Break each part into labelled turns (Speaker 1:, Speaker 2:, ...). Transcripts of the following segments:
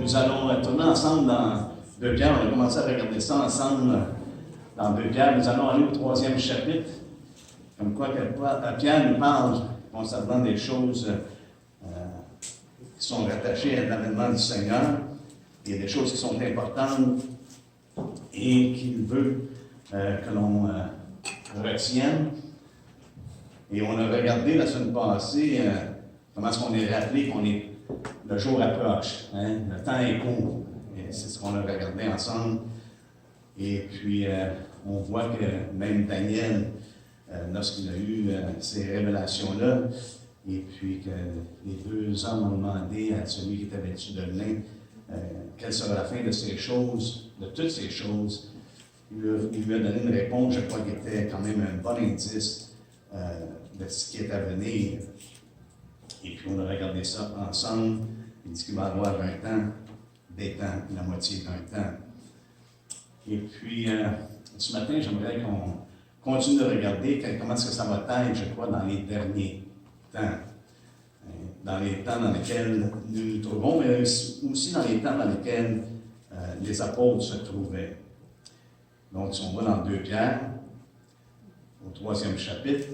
Speaker 1: Nous allons tourner ensemble dans 2 Pierre. On a commencé à regarder ça ensemble dans 2 Pierre. Nous allons aller au 3e chapitre. Comme quoi Pierre nous parle concernant des choses qui sont rattachées à l'avènement du Seigneur. Il y a des choses qui sont importantes et qu'il veut que l'on retienne. Et on a regardé la semaine passée comment est-ce qu'on est rappelé qu'on est le jour approche. Hein? Le temps est court. Et c'est ce qu'on a regardé ensemble. Et puis, on voit que même Daniel, lorsqu'il a eu ces révélations-là, et puis que les 2 hommes ont demandé à celui qui était vêtu de lin quelle sera la fin de ces choses, de toutes ces choses, il lui a donné une réponse, je crois, qui était quand même un bon indice de ce qui est à venir. Et puis on a regardé ça ensemble. Il dit qu'il va y avoir un temps, des temps, la moitié d'un temps. Et puis, ce matin, j'aimerais qu'on continue de regarder comment est-ce que ça va être, je crois, dans les derniers temps. Dans les temps dans lesquels nous nous trouvons, mais aussi dans les temps dans lesquels les apôtres se trouvaient. Donc, si on va dans 2 Pierre, au 3e chapitre,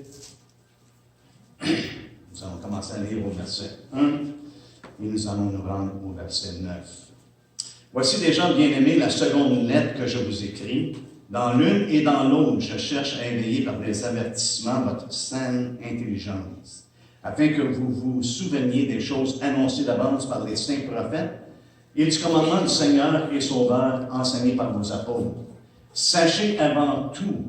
Speaker 1: nous allons commencer à lire au verset 1 et nous allons nous rendre au verset 9. Voici déjà, bien-aimés, la seconde lettre que je vous écris. Dans l'une et dans l'autre, je cherche à éveiller par des avertissements votre saine intelligence, afin que vous vous souveniez des choses annoncées d'avance par les saints prophètes et du commandement du Seigneur et Sauveur enseigné par vos apôtres. Sachez avant tout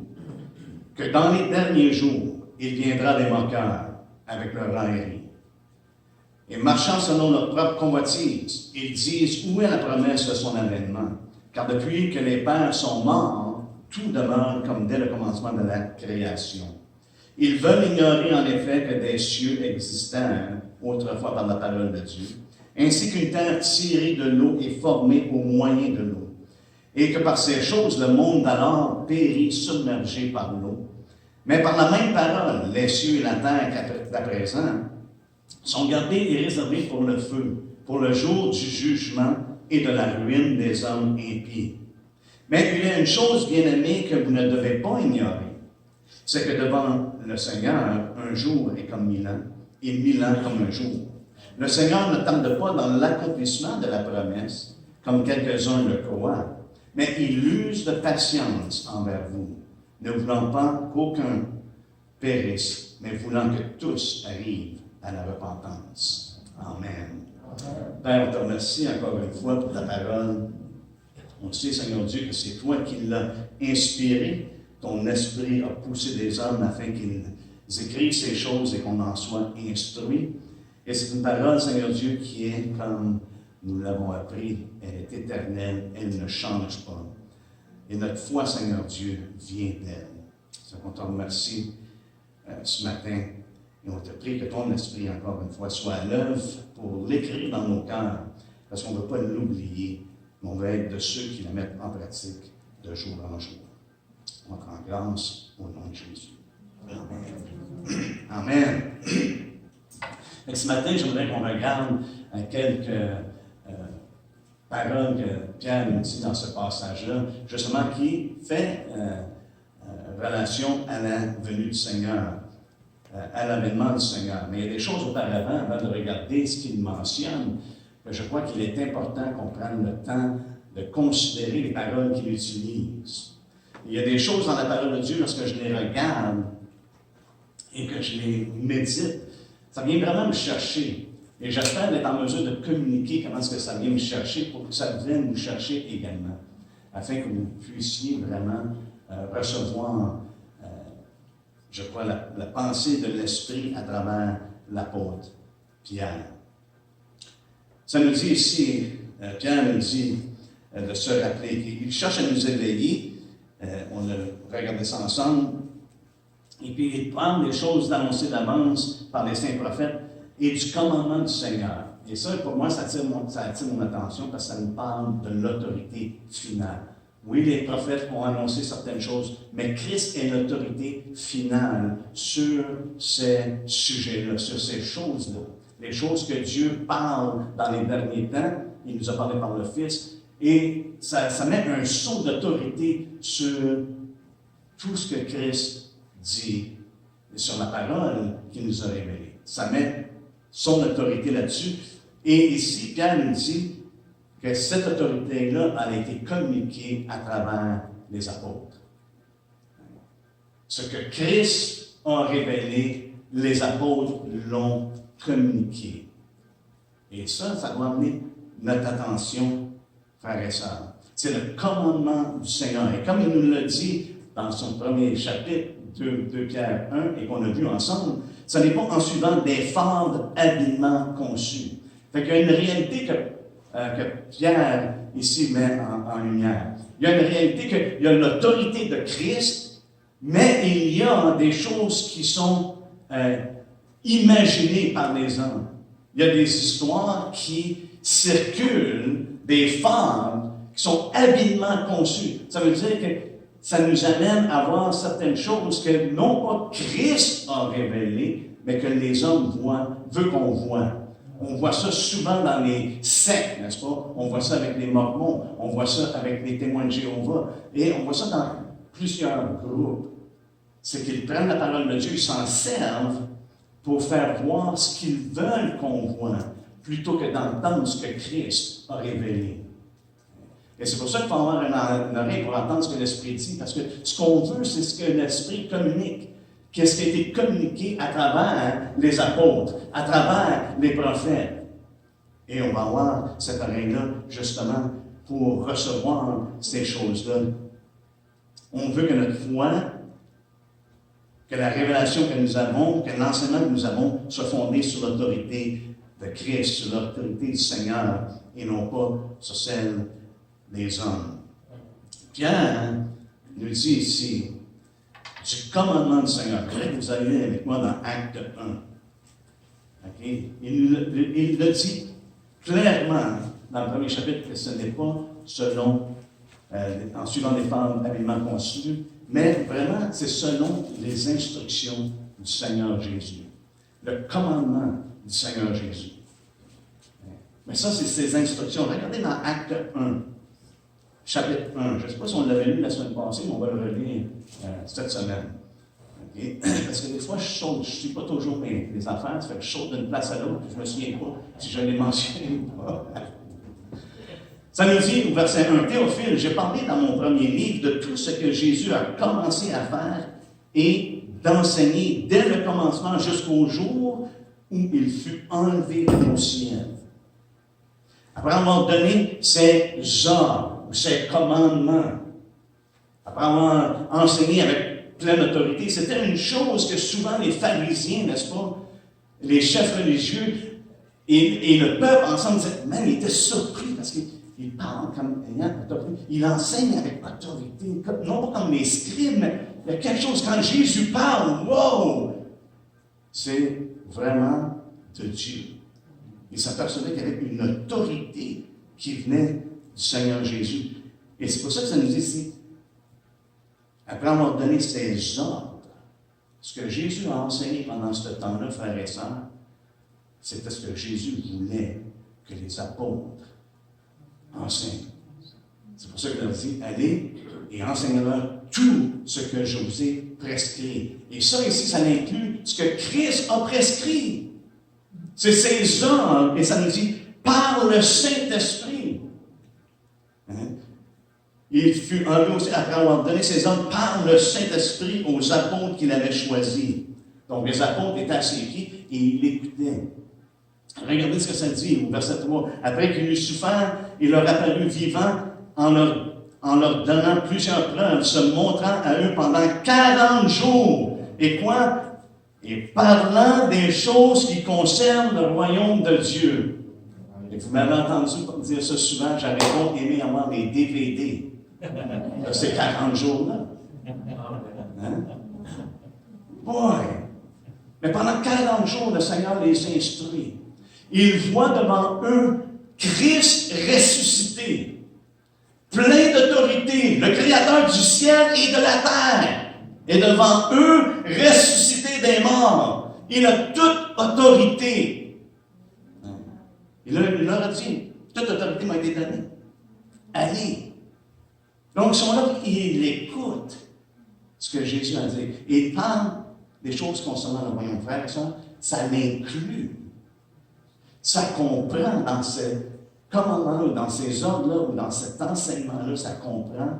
Speaker 1: que dans les derniers jours, il viendra des moqueurs avec leur raillerie. Et marchant selon leur propre convoitise, ils disent où est la promesse de son avènement? Car depuis que les pères sont morts, tout demeure comme dès le commencement de la création. Ils veulent ignorer en effet que des cieux existèrent autrefois par la parole de Dieu, ainsi qu'une terre tirée de l'eau et formée au moyen de l'eau, et que par ces choses le monde d'alors périt submergé par l'eau. Mais par la même parole, les cieux et la terre qu'à présent sont gardés et réservés pour le feu, pour le jour du jugement et de la ruine des hommes impies. Mais il y a une chose, bien-aimée, que vous ne devez pas ignorer. C'est que devant le Seigneur, un jour est comme 1000 ans, et 1000 ans comme un jour. Le Seigneur ne tarde pas dans l'accomplissement de la promesse, comme quelques-uns le croient, mais il use de patience envers vous, ne voulant pas qu'aucun périsse, mais voulant que tous arrivent à la repentance. Amen. Père, on te remercie encore une fois pour ta parole. On sait, Seigneur Dieu, que c'est toi qui l'as inspiré. Ton esprit a poussé des hommes afin qu'ils écrivent ces choses et qu'on en soit instruit. Et c'est une parole, Seigneur Dieu, qui est, comme nous l'avons appris, elle est éternelle, elle ne change pas. Et notre foi, Seigneur Dieu, vient d'elle. C'est qu'on te remercie ce matin. Et on te prie que ton esprit, encore une fois, soit à l'œuvre pour l'écrire dans nos cœurs, parce qu'on ne veut pas l'oublier, mais on veut être de ceux qui le mettent en pratique de jour en jour. On te rend grâce au nom de Jésus. Amen. Amen. Et ce matin, j'aimerais qu'on regarde quelques paroles que Pierre nous dit dans ce passage-là, justement qui fait relation à la venue du Seigneur, à l'avènement du Seigneur. Mais il y a des choses auparavant, avant de regarder ce qu'il mentionne, que je crois qu'il est important qu'on prenne le temps de considérer les paroles qu'il utilise. Il y a des choses dans la parole de Dieu, lorsque je les regarde et que je les médite, ça vient vraiment me chercher. Et j'espère d'être en mesure de communiquer comment est-ce que ça vient me chercher pour que ça vienne vous chercher également, afin que vous puissiez vraiment recevoir, je crois, la pensée de l'Esprit à travers l'apôtre Pierre. Ça nous dit ici, Pierre nous dit de se rappeler, il cherche à nous éveiller. On a regardé ça ensemble. Et puis, il prend des choses annoncées d'avance par les saints prophètes et du commandement du Seigneur. Et ça, pour moi, ça attire mon attention parce que ça nous parle de l'autorité finale. Oui, les prophètes ont annoncé certaines choses, mais Christ est l'autorité finale sur ces sujets-là, sur ces choses-là. Les choses que Dieu parle dans les derniers temps, il nous a parlé par le Fils, et ça met un son d'autorité sur tout ce que Christ dit, et sur la parole qu'il nous a révélée. Ça met son autorité là-dessus. Et ici, Pierre nous dit que cette autorité-là a été communiquée à travers les apôtres. Ce que Christ a révélé, les apôtres l'ont communiqué. Et ça doit amener notre attention, frères et sœurs. C'est le commandement du Seigneur. Et comme il nous l'a dit dans son premier chapitre, 2 Pierre 1, et qu'on a vu ensemble, ce n'est pas en suivant des fables habilement conçus. Fait qu'il y a une réalité que Pierre ici met en lumière. Il y a une réalité qu'il y a l'autorité de Christ, mais il y a des choses qui sont imaginées par les hommes. Il y a des histoires qui circulent, des fables qui sont habilement conçues. Ça veut dire que ça nous amène à voir certaines choses que non pas Christ a révélées, mais que les hommes veulent qu'on voit. On voit ça souvent dans les sectes, n'est-ce pas? On voit ça avec les Mormons, on voit ça avec les témoins de Jéhovah, et on voit ça dans plusieurs groupes. C'est qu'ils prennent la parole de Dieu, ils s'en servent pour faire voir ce qu'ils veulent qu'on voit, plutôt que d'entendre ce que Christ a révélé. Et c'est pour ça qu'il faut avoir une oreille pour entendre ce que l'Esprit dit, parce que ce qu'on veut, c'est ce que l'Esprit communique. Qu'est-ce qui a été communiqué à travers les apôtres, à travers les prophètes. Et on va avoir cette oreille-là, justement, pour recevoir ces choses-là. On veut que notre foi, que la révélation que nous avons, que l'enseignement que nous avons, soit fondé sur l'autorité de Christ, sur l'autorité du Seigneur, et non pas sur celle des hommes. Pierre nous dit ici, du commandement du Seigneur. Je voudrais que vous alliez avec moi dans Acte 1. Okay? Il le dit clairement dans le premier chapitre que ce n'est pas selon, en suivant les femmes habilement conçues, mais vraiment c'est selon les instructions du Seigneur Jésus. Le commandement du Seigneur Jésus. Mais ça, c'est ses instructions. Regardez dans Acte 1. Chapitre 1. Je ne sais pas si on l'avait lu la semaine passée, mais on va le relire cette semaine. Okay? Parce que des fois, je saute, je ne suis pas toujours mes affaires, ça fait que je saute d'une place à l'autre, puis je ne me souviens pas si je l'ai mentionné ou pas. Ça nous dit au verset 1, Théophile, j'ai parlé dans mon premier livre de tout ce que Jésus a commencé à faire et d'enseigner dès le commencement jusqu'au jour où il fut enlevé au ciel. Après avoir donné ses ordres, ou ses commandements, après avoir enseigné avec pleine autorité, c'était une chose que souvent les pharisiens, n'est-ce pas, les chefs religieux et le peuple ensemble disaient, même ils étaient surpris parce qu'il parle comme ayant autorité, il enseigne avec autorité, non pas comme les scribes, mais il y a quelque chose, quand Jésus parle, wow! C'est vraiment de Dieu. Ils s'apercevaient qu'il y avait une autorité qui venait du Seigneur Jésus. Et c'est pour ça que ça nous dit ici, après avoir donné ses ordres, ce que Jésus a enseigné pendant ce temps-là, frères et sœurs, c'était ce que Jésus voulait que les apôtres enseignent. C'est pour ça qu'il a dit, allez et enseignez-leur tout ce que je vous ai prescrit. Et ça ici, ça inclut ce que Christ a prescrit. C'est ses ordres, et ça nous dit, par le Saint-Esprit. Il fut enlevé aussi après avoir donné ses ordres par le Saint-Esprit aux apôtres qu'il avait choisis. Donc les apôtres étaient à ses pieds et ils l'écoutaient. Regardez ce que ça dit au verset 3. Après qu'il eut souffert, il leur apparut vivant en leur donnant plusieurs preuves, se montrant à eux pendant 40 jours. Et quoi? Et parlant des choses qui concernent le royaume de Dieu. Et vous m'avez entendu dire ça souvent, j'avais pas aimé avoir des DVD. De ces 40 jours-là. Hein? Boy! Mais pendant 40 jours, le Seigneur les instruit. Il voit devant eux Christ ressuscité, plein d'autorité, le Créateur du ciel et de la terre. Et devant eux, ressuscité des morts. Il a toute autorité. Il leur a dit, Toute autorité m'a été donnée. Allez. Donc, ils sont là, ils écoutent ce que Jésus a dit. Et il parle des choses concernant le royaume, frère et soeur, ça l'inclut. Ça comprend dans ces commandements-là, dans ces ordres-là, ou dans cet enseignement-là, ça comprend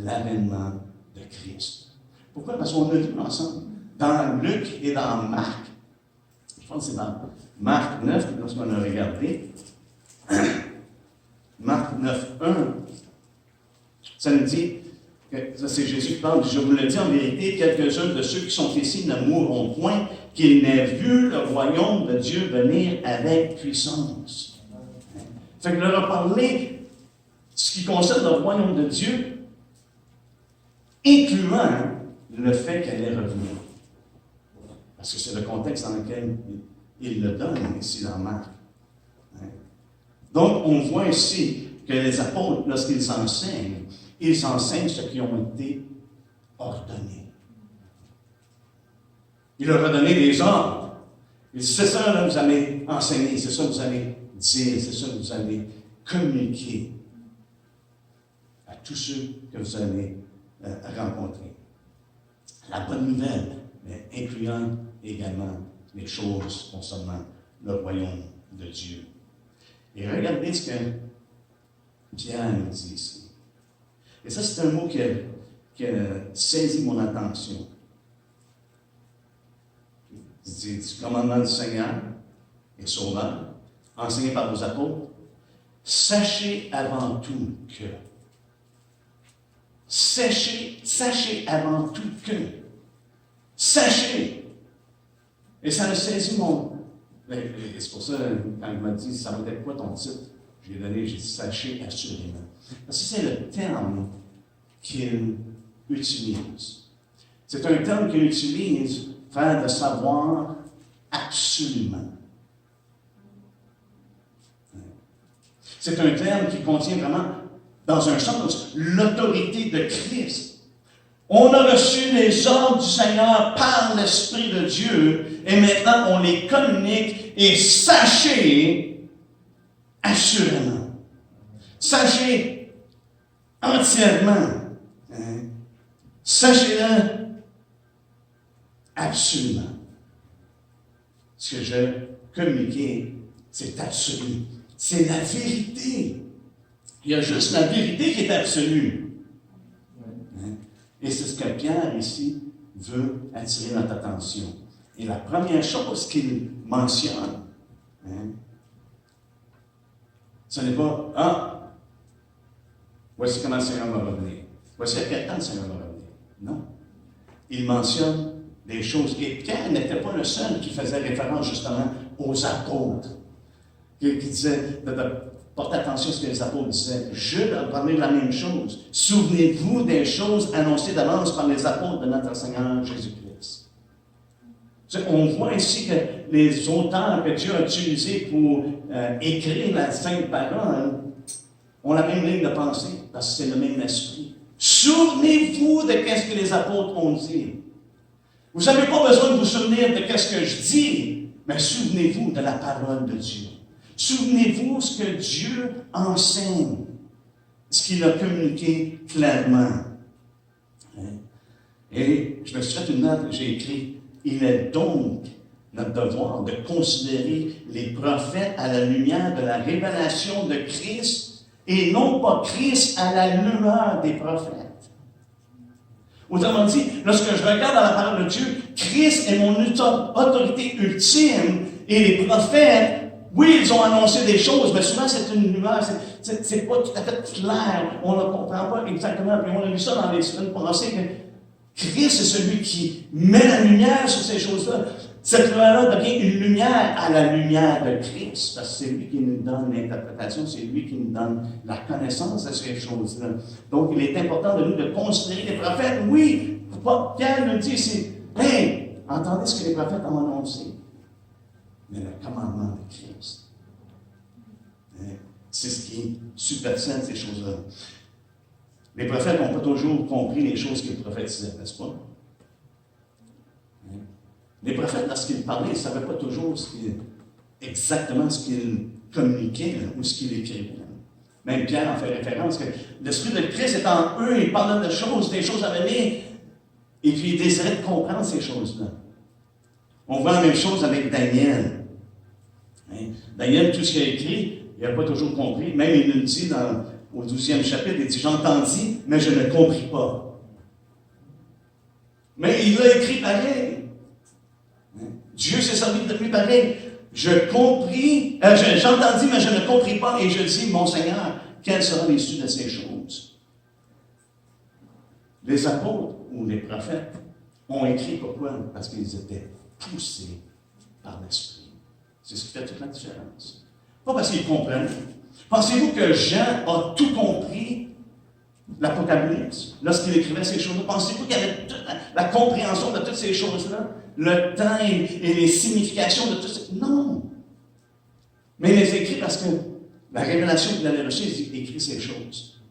Speaker 1: l'avènement de Christ. Pourquoi? Parce qu'on a vu ensemble. Dans Luc et dans Marc, je pense que c'est dans Marc 9, lorsqu'on a regardé, Marc 9, 1, ça nous dit, ça c'est Jésus qui parle, je vous le dis en vérité, quelques-uns de ceux qui sont ici ne mourront point, qu'ils n'aient vu le royaume de Dieu venir avec puissance. Fait que leur a parlé ce qui concerne le royaume de Dieu, incluant le fait qu'elle est revenue. Parce que c'est le contexte dans lequel il le donne ici dans Marc. Donc, on voit ici que les apôtres, lorsqu'ils enseignent, ils enseignent ce qui ont été ordonnés. Il leur a donné des ordres. Il dit, c'est ça que vous allez enseigner, c'est ça que vous allez dire, c'est ça que vous allez communiquer à tous ceux que vous allez rencontrer. La bonne nouvelle, mais incluant également les choses concernant le royaume de Dieu. Et regardez ce que Pierre nous dit ici. Et ça, c'est un mot qui a saisi mon attention. Il dit, du commandement du Seigneur et Sauveur, enseigné par vos apôtres, sachez avant tout que. Sachez avant tout que. Sachez. Et ça a saisi mon. C'est pour ça, quand il m'a dit, ça va être quoi ton titre? J'ai dit, sachez assurément. Parce que c'est le terme qu'il utilise. C'est un terme qu'il utilise, faire de savoir absolument. C'est un terme qui contient vraiment, dans un sens, l'autorité de Christ. On a reçu les ordres du Seigneur par l'Esprit de Dieu, et maintenant on les communique, et sachez assurément. Sachez entièrement. Sachez-le absolument. Ce que je communiquais, c'est absolu. C'est la vérité. Il y a juste la vérité qui est absolue. Et c'est ce que Pierre, ici, veut attirer notre attention. Et la première chose qu'il mentionne, ce n'est pas « Ah, voici comment le Seigneur va revenir. Voici à quel temps le Seigneur va revenir. » Non. Il mentionne des choses. Et Pierre n'était pas le seul qui faisait référence justement aux apôtres. Qui disait de porter attention à ce que les apôtres disaient. Jude a parlé de la même chose. Souvenez-vous des choses annoncées d'avance par les apôtres de notre Seigneur Jésus-Christ. On voit ici que les auteurs que Dieu a utilisés pour écrire la Sainte Parole ont la même ligne de pensée, parce que c'est le même esprit. Souvenez-vous de ce que les apôtres ont dit. Vous n'avez pas besoin de vous souvenir de ce que je dis, mais souvenez-vous de la parole de Dieu. Souvenez-vous ce que Dieu enseigne, ce qu'il a communiqué clairement. Et je me suis fait une note, j'ai écrit, il est donc notre devoir de considérer les prophètes à la lumière de la révélation de Christ et non pas Christ à la lueur des prophètes. Autrement dit, lorsque je regarde dans la parole de Dieu, Christ est mon autorité ultime et les prophètes, oui, ils ont annoncé des choses, mais souvent c'est une lueur, c'est pas tout à fait clair, on ne comprend pas exactement. Puis on a vu ça dans les semaines passées, que Christ est celui qui met la lumière sur ces choses-là. Cette lueur-là devient une lumière à la lumière de Christ, parce que c'est lui qui nous donne l'interprétation, c'est lui qui nous donne la connaissance de ces choses-là. Donc, il est important de nous de considérer les prophètes. Oui, Pierre nous dit ici, hey, entendez ce que les prophètes ont annoncé. Mais le commandement de Christ, c'est ce qui supersède ces choses-là. Les prophètes n'ont pas toujours compris les choses qu'ils prophétisaient, n'est-ce pas? Les prophètes, lorsqu'ils parlaient, ils ne savaient pas toujours exactement ce qu'ils communiquaient, où ce qu'il écrivait. Même Pierre en fait référence, que l'Esprit de Christ est en eux, il parle de choses, des choses à venir, et puis il désirait de comprendre ces choses-là. On voit la même chose avec Daniel. Hein? Daniel, tout ce qu'il a écrit, il n'a pas toujours compris. Même il nous le dit au 12e chapitre, il dit « J'entendis, mais je ne compris pas. » Mais il l'a écrit pareil. Hein? Dieu s'est servi de lui pareil. J'entendis, mais je ne compris pas, et je dis, mon Seigneur, quelle sera l'issue de ces choses? Les apôtres ou les prophètes ont écrit pourquoi? Parce qu'ils étaient poussés par l'Esprit. C'est ce qui fait toute la différence. Pas parce qu'ils comprennent. Pensez-vous que Jean a tout compris, l'Apocalypse, lorsqu'il écrivait ces choses-là? Pensez-vous qu'il y avait toute la compréhension de toutes ces choses-là? Le temps et les significations de tout ça? Non! Mais il les écrit parce que la révélation qu'il avait reçue, il écrit ces choses.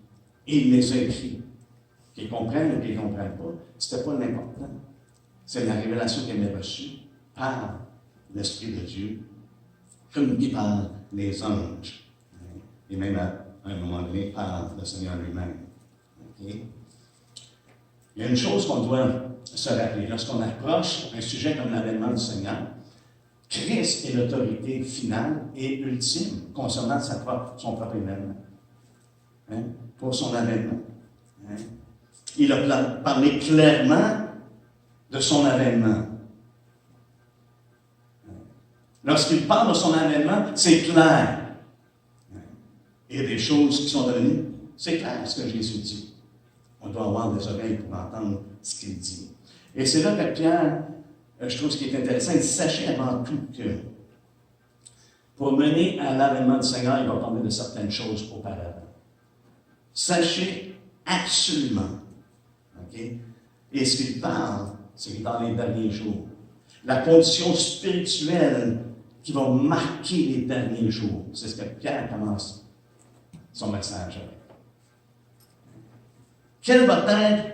Speaker 1: Et il les a écrits. Qu'ils comprennent ou qu'ils ne comprennent pas, ce n'était pas l'important. C'est la révélation qu'il avait reçue par l'Esprit de Dieu, communiquée par les anges, et même à un moment donné par le Seigneur lui-même. Okay? Il y a une chose qu'on doit se rappeler. Lorsqu'on approche un sujet comme l'avènement du Seigneur, Christ est l'autorité finale et ultime concernant son propre événement. Hein? Pour son avènement. Hein? Il a parlé clairement de son avènement. Lorsqu'il parle de son avènement, c'est clair. Il y a des choses qui sont devenues, c'est clair ce que Jésus dit. On doit avoir des oreilles pour entendre ce qu'il dit. Et c'est là que Pierre, je trouve ce qui est intéressant, il dit, sachez avant tout que pour mener à l'avènement du Seigneur, il va parler de certaines choses auparavant. Sachez absolument. Okay? Et ce qu'il parle, c'est que dans les derniers jours, la condition spirituelle qui va marquer les derniers jours, c'est ce que Pierre commence son message avec. Quel va être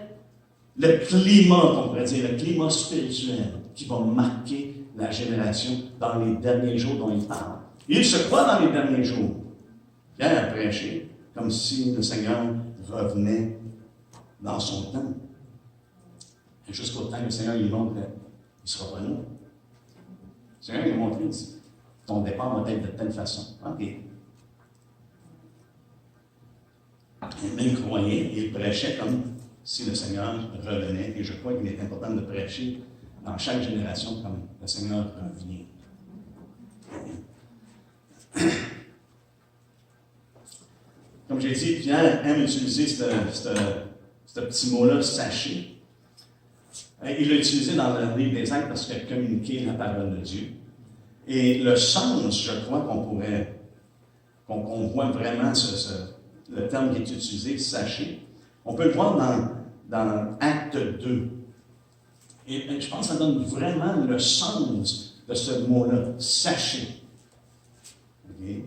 Speaker 1: le climat, on pourrait dire, le climat spirituel qui va marquer la génération dans les derniers jours dont il parle? Il se croit dans les derniers jours. Pierre a prêché comme si le Seigneur revenait dans son temps. Et jusqu'au temps que le Seigneur lui montre qu'il ne sera pas là. Le Seigneur lui a montré, il dit, ton départ va être de telle façon. OK. Il même croyait, il prêchait comme si le Seigneur revenait. Et je crois qu'il est important de prêcher dans chaque génération comme le Seigneur revient. Comme j'ai dit, Pierre aime utiliser ce petit mot-là, sachez. Il l'a utilisé dans le livre des Actes parce qu'il a communiqué la parole de Dieu. Et le sens, je crois qu'on voit vraiment le terme qui est utilisé, sachez. On peut le voir dans Acte 2. Et je pense que ça donne vraiment le sens de ce mot-là, sachez. Okay?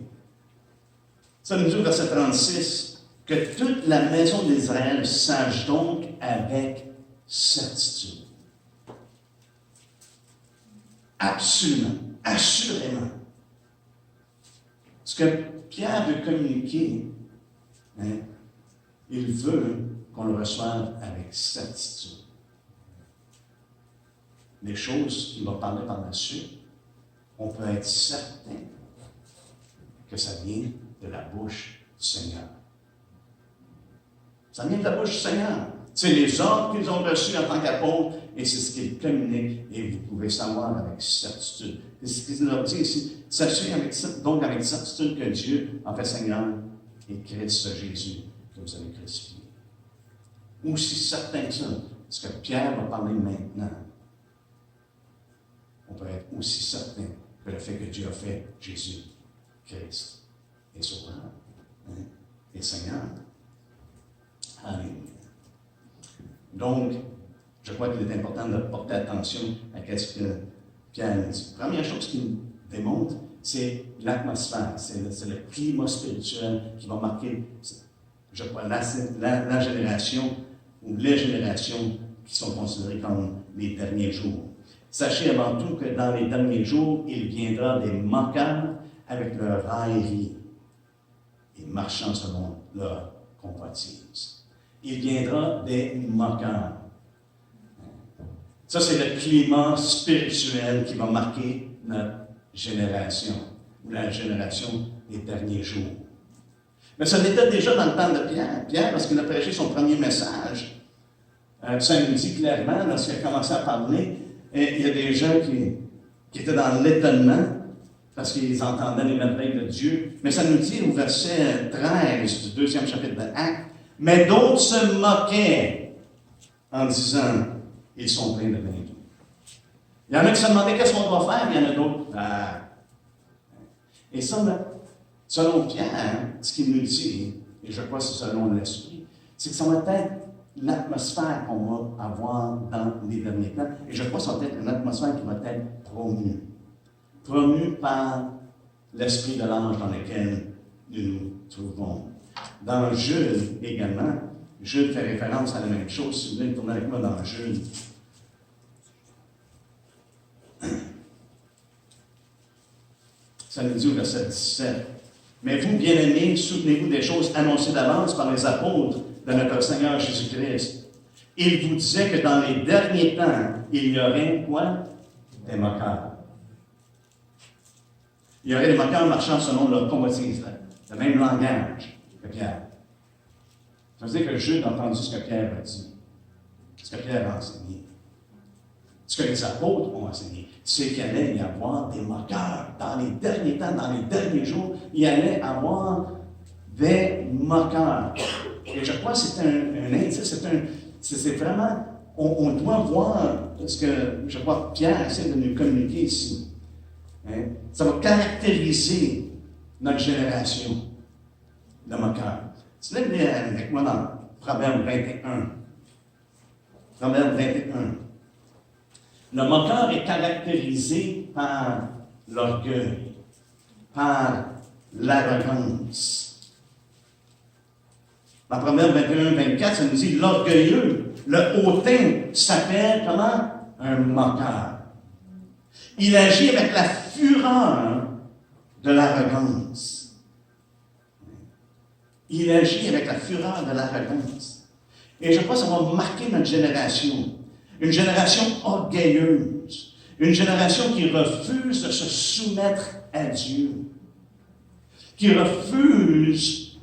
Speaker 1: Ça nous dit au verset 36, que toute la maison d'Israël sache donc avec certitude. Absolument, assurément. Ce que Pierre veut communiquer, hein, il veut qu'on le reçoive avec certitude. Les choses qu'il va parler par la suite, on peut être certain que ça vient de la bouche du Seigneur. Ça vient de la bouche du Seigneur. C'est les ordres qu'ils ont reçus en tant qu'apôtres, et c'est ce qu'ils communiquent, et vous pouvez savoir avec certitude. C'est ce qu'il leur dit ici. Sachez donc avec certitude que Dieu a fait Seigneur et Christ Jésus que vous avez crucifié. Aussi certain que ça, ce que Pierre va parler maintenant, on peut être aussi certain que le fait que Dieu a fait Jésus, Christ, et Sauveur, hein, et Seigneur. Alléluia. Donc, je crois qu'il est important de porter attention à ce que Pierre dit. La première chose qu'il démontre, c'est l'atmosphère, c'est le climat spirituel qui va marquer, je crois, la génération ou les générations qui sont considérées comme les derniers jours. Sachez avant tout que dans les derniers jours, il viendra des moqueurs avec leur raillerie et marchant selon leur convoitise. Il viendra des moqueurs. Ça, c'est le climat spirituel qui va marquer notre génération, ou la génération des derniers jours. Mais ça l'était déjà dans le temps de Pierre. Pierre, lorsqu'il a prêché son premier message, ça nous dit clairement, lorsqu'il a commencé à parler, il y a des gens qui étaient dans l'étonnement, parce qu'ils entendaient les merveilles de Dieu. Mais ça nous dit au verset 13 du 2e chapitre de Actes, « Mais d'autres se moquaient en disant, ils sont pleins de vaincus. » Il y en a qui se demandaient qu'est-ce qu'on doit faire, il y en a d'autres. Et ça, selon Pierre, ce qu'il nous dit, et je crois que c'est selon l'Esprit, c'est que ça va être l'atmosphère qu'on va avoir dans les derniers temps. Et je crois que ça va être une atmosphère qui va être promue. Promue par l'Esprit de l'ange dans lequel nous nous trouvons. Dans Jude également, Jude fait référence à la même chose. Si vous voulez tourner avec moi dans Jude. Ça nous dit au verset 17. « Mais vous, bien-aimés, souvenez-vous des choses annoncées d'avance par les apôtres de notre Seigneur Jésus-Christ. Il vous disait que dans les derniers temps, il y aurait quoi? Des moqueurs. Il y aurait des moqueurs marchant selon leur convoitise, le même langage que Pierre. Ça veut dire que Jude a entendu ce que Pierre a dit, ce que Pierre a enseigné, ce que les apôtres ont enseigné. C'est qu'il allait y avoir des moqueurs. Dans les derniers temps, dans les derniers jours, il allait y avoir des moqueurs. Et je crois que c'est un indice, c'est vraiment, on doit voir ce que, je crois que Pierre essaie de nous communiquer ici. Hein? Ça va caractériser notre génération de moqueurs. Tu l'as avec moi dans Proverbe 21. Proverbe 21. Le moqueur est caractérisé par l'orgueil, par l'arrogance. Dans Proverbe 21-24, ça nous dit l'orgueilleux, le hautain s'appelle comment? Un moqueur. Il agit avec la fureur de l'arrogance. Il agit avec la fureur de l'arrogance. Et je crois que ça va marquer notre génération. Une génération orgueilleuse. Une génération qui refuse de se soumettre à Dieu. Qui refuse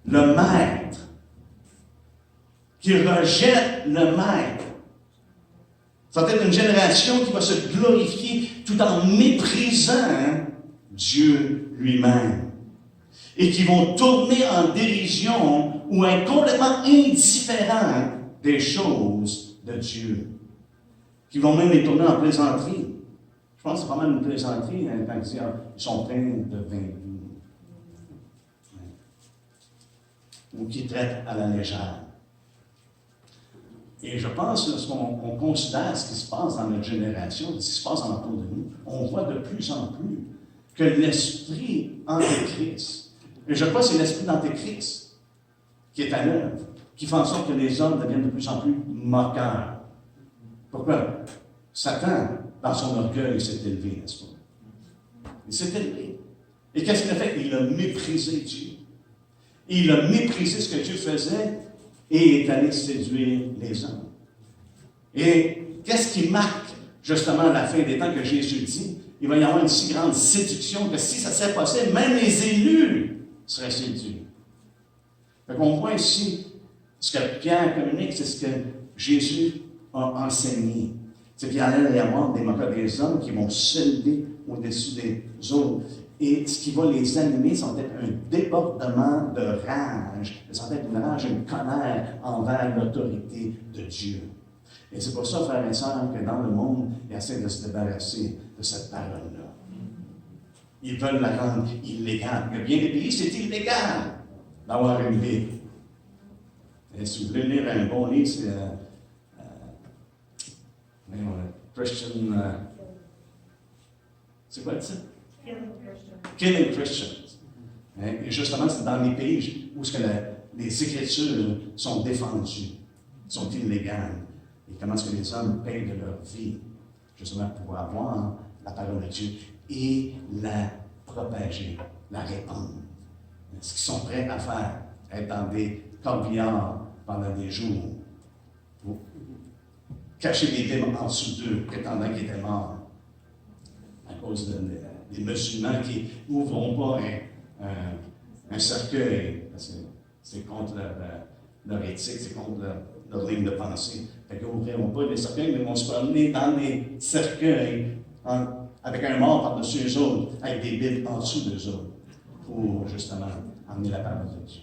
Speaker 1: le maître. Qui rejette le maître. Ça va être une génération qui va se glorifier tout en méprisant Dieu lui-même. Et qui vont tourner en dérision ou être complètement indifférents des choses de Dieu. Qui vont même les tourner en plaisanterie. Je pense que c'est pas mal une plaisanterie quand ils disent ils sont pleins de vaincus. Ou qui traitent à la légère. Et je pense que lorsqu'on considère ce qui se passe dans notre génération, ce qui se passe autour de nous, on voit de plus en plus que l'esprit antéchrist, et je crois que c'est l'esprit d'antéchrist qui est à l'œuvre, qui fait en sorte que les hommes deviennent de plus en plus moqueurs. Pourquoi? Satan, dans son orgueil, s'est élevé, n'est-ce pas? Il s'est élevé. Et qu'est-ce qu'il a fait? Il a méprisé Dieu. Il a méprisé ce que Dieu faisait et est allé séduire les hommes. Et qu'est-ce qui marque justement la fin des temps que Jésus dit? Il va y avoir une si grande séduction que si ça serait possible, même les élus seraient séduits. Fait qu'on voit ici ce que Pierre communique, c'est ce que Jésus a enseigné. C'est qu'il allait y avoir des moqueurs des hommes qui vont s'élever au-dessus des autres. Et ce qui va les animer, ça va être un débordement de rage. Ça va être une rage, une colère envers l'autorité de Dieu. Et c'est pour ça, frères et sœurs, que dans le monde, ils essaient de se débarrasser de cette parole-là. Ils veulent la rendre illégale. Il y a bien des pays, c'est illégal d'avoir une Bible. Et si vous voulez lire un bon livre, c'est Christian. C'est quoi ça? Killing Christians. Et justement, c'est dans les pays où les Écritures sont défendues, sont illégales. Et comment est-ce que les hommes payent de leur vie, justement, pour avoir la parole de Dieu et la propager, la répandre. Ce qu'ils sont prêts à faire, être dans des corbillards pendant des jours, pour cacher des démons en dessous d'eux, prétendant qu'ils étaient morts, à cause des musulmans qui n'ouvriront pas un cercueil, parce que c'est contre leur éthique, c'est contre leur ligne de pensée. Fait qu'ils n'ouvriront pas des cercueils, mais ils vont se promener dans les cercueils avec un mort par-dessus eux autres, avec des Bibles en dessous d'eux autres, pour justement emmener la parole de Dieu.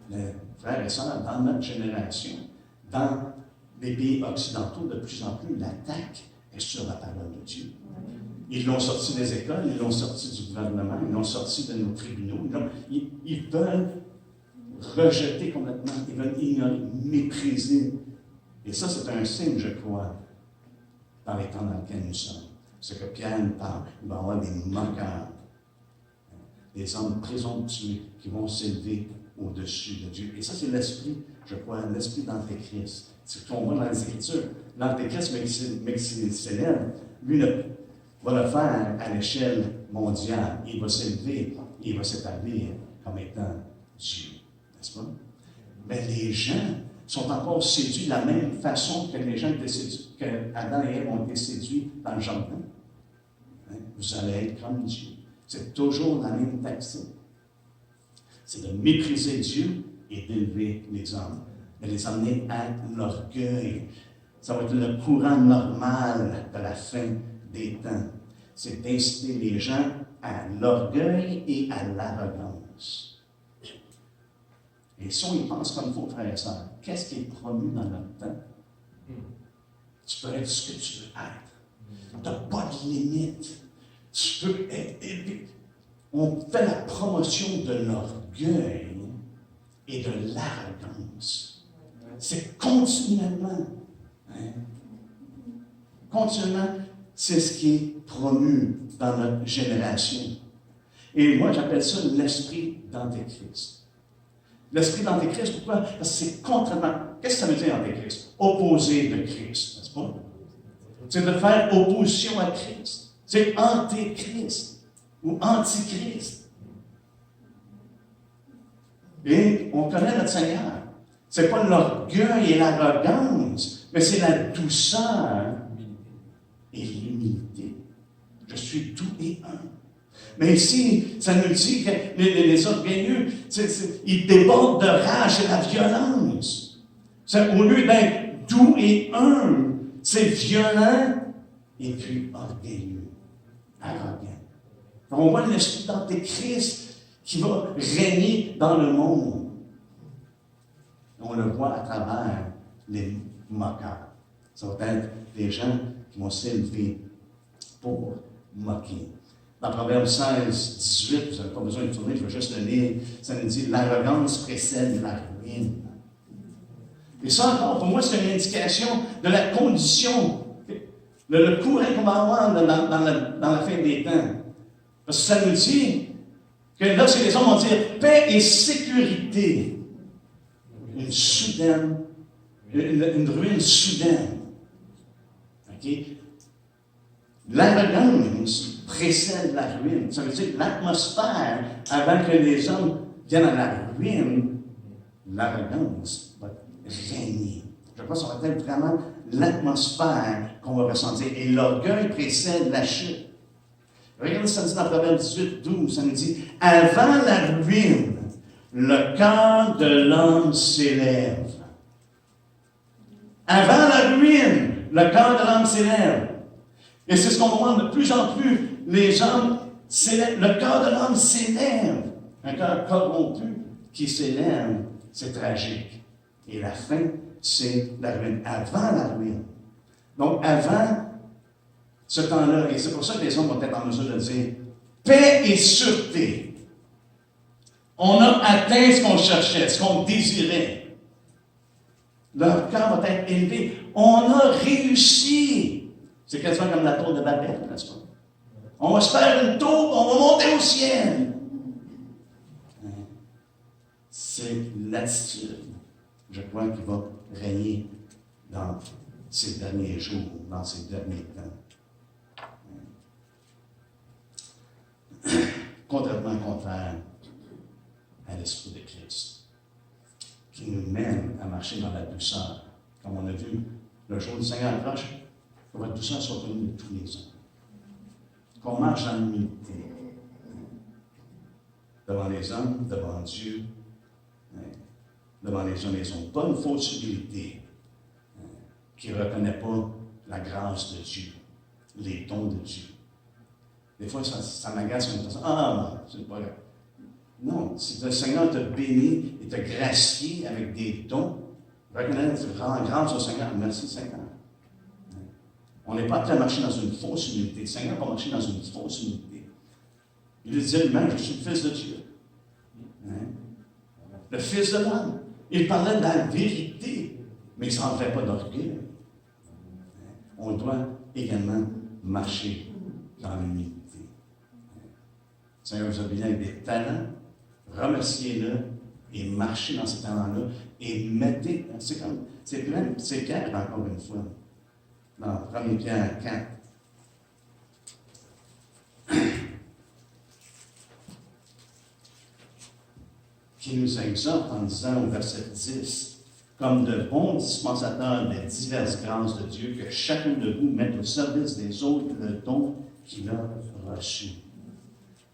Speaker 1: Les frères et sœurs, dans notre génération, dans les pays occidentaux, de plus en plus, l'attaque est sur la parole de Dieu. Ils l'ont sorti des écoles, ils l'ont sorti du gouvernement, ils l'ont sorti de nos tribunaux. Ils veulent rejeter complètement, ils veulent ignorer, mépriser. Et ça, c'est un signe, je crois, dans les temps dans lesquels nous sommes. Ce que Pierre nous parle, il va y avoir des moqueurs, des hommes présomptueux qui vont s'élever au-dessus de Dieu. Et ça, c'est l'esprit, je crois, l'esprit d'Antéchrist. C'est ce qu'on voit dans les Écritures. L'Antéchrist, mais qui s'élève, lui va le faire à l'échelle mondiale. Il va s'élever, il va s'établir comme étant Dieu. N'est-ce pas? Mais les gens sont encore séduits de la même façon que les gens étaient séduits, que Adam et Ève ont été séduits dans le jardin. Hein? Vous allez être comme Dieu. C'est toujours la même tactique. C'est de mépriser Dieu et d'élever les hommes, de les amener à l'orgueil. Ça va être le courant normal de la fin des temps. C'est d'inciter les gens à l'orgueil et à l'arrogance. Et si on y pense comme il faut, frères et sœurs, qu'est-ce qui est promu dans notre temps? Tu peux être ce que tu veux être. Tu n'as pas de limite. Tu peux être élevé. On fait la promotion de l'orgueil et de l'arrogance. C'est continuellement. Hein? Continuellement, c'est ce qui est promu dans notre génération. Et moi, j'appelle ça l'esprit d'Antéchrist. L'esprit d'Antéchrist, pourquoi? Parce que c'est contrairement. Qu'est-ce que ça veut dire, Antéchrist? Opposé de Christ, n'est-ce pas? C'est de faire opposition à Christ. C'est Antéchrist ou Antichrist. Et on connaît notre Seigneur. Ce n'est pas l'orgueil et l'arrogance, mais c'est la douceur et l'humilité. Je suis tout et un. Mais ici, ça nous dit que les orgueilleux, ils débordent de rage et la violence. Au lieu d'être doux et humble, c'est violent et puis orgueilleux, arrogant. On voit l'esprit d'Antéchrist qui va régner dans le monde. On le voit à travers les moqueurs. Ça va être des gens qui vont s'élever pour moquer. Dans Proverbe 16, 18, vous n'avez pas besoin de tourner, je vais juste le lire. Ça nous dit « L'arrogance précède la ruine ». Et ça encore, pour moi, c'est une indication de la condition, le courant qu'on va avoir dans la fin des temps. Parce que ça nous dit que lorsque les hommes vont dire « paix et sécurité », une soudaine, une ruine soudaine. OK? L'arrogance précède la ruine. Ça veut dire que l'atmosphère, avant que les hommes viennent à la ruine, l'arrogance va régner. Je crois que ça va être vraiment l'atmosphère qu'on va ressentir. Et l'orgueil précède la chute. Regardez ça dit dans Proverbe 18, 12, ça nous dit « Avant la ruine, le cœur de l'homme s'élève. » Avant la ruine, le cœur de l'homme s'élève. Et c'est ce qu'on voit de plus en plus. Les hommes s'élèvent. Le cœur de l'homme s'élève. Un cœur corrompu qui s'élève, c'est tragique. Et la fin, c'est la ruine. Avant la ruine. Donc, avant ce temps-là, et c'est pour ça que les hommes vont être en mesure de dire paix et sûreté. On a atteint ce qu'on cherchait, ce qu'on désirait. Leur cœur va être élevé. On a réussi. C'est quasiment comme la tour de Babel, n'est-ce pas? On va se faire une tour, on va monter au ciel. C'est l'attitude, je crois, qui va régner dans ces derniers jours, dans ces derniers temps. complètement contraire à l'Esprit de Christ, qui nous mène à marcher dans la douceur. Comme on a vu le jour du Seigneur approche, que votre douceur soit connue de tous les hommes. Qu'on marche dans l'humilité. Devant les hommes, devant Dieu, devant les hommes et les hommes. Pas une fausse humilité qui ne reconnaît pas la grâce de Dieu, les dons de Dieu. Des fois, ça m'agace comme ça. Ah non, c'est pas vrai. Non, si le Seigneur t'a béni et t'a gracié avec des dons, reconnaître, rendre grâce au Seigneur. Merci Seigneur. On n'est pas appelé à marcher dans une fausse humilité. Le Seigneur n'a pas marché dans une fausse humilité. Il lui disait lui-même, je suis le Fils de Dieu. Le Fils de l'homme. Il parlait de la vérité, mais il ne s'enlevait pas d'orgueil. On doit également marcher dans l'humilité. Le Seigneur vous a béni avec des talents, remerciez-le et marchez dans ces talents-là et mettez, c'est Pierre encore une fois, dans 1 Pierre 4. Qui nous exhorte en disant au verset 10, comme de bons dispensateurs des diverses grâces de Dieu, que chacun de vous mette au service des autres le don qu'il a reçu.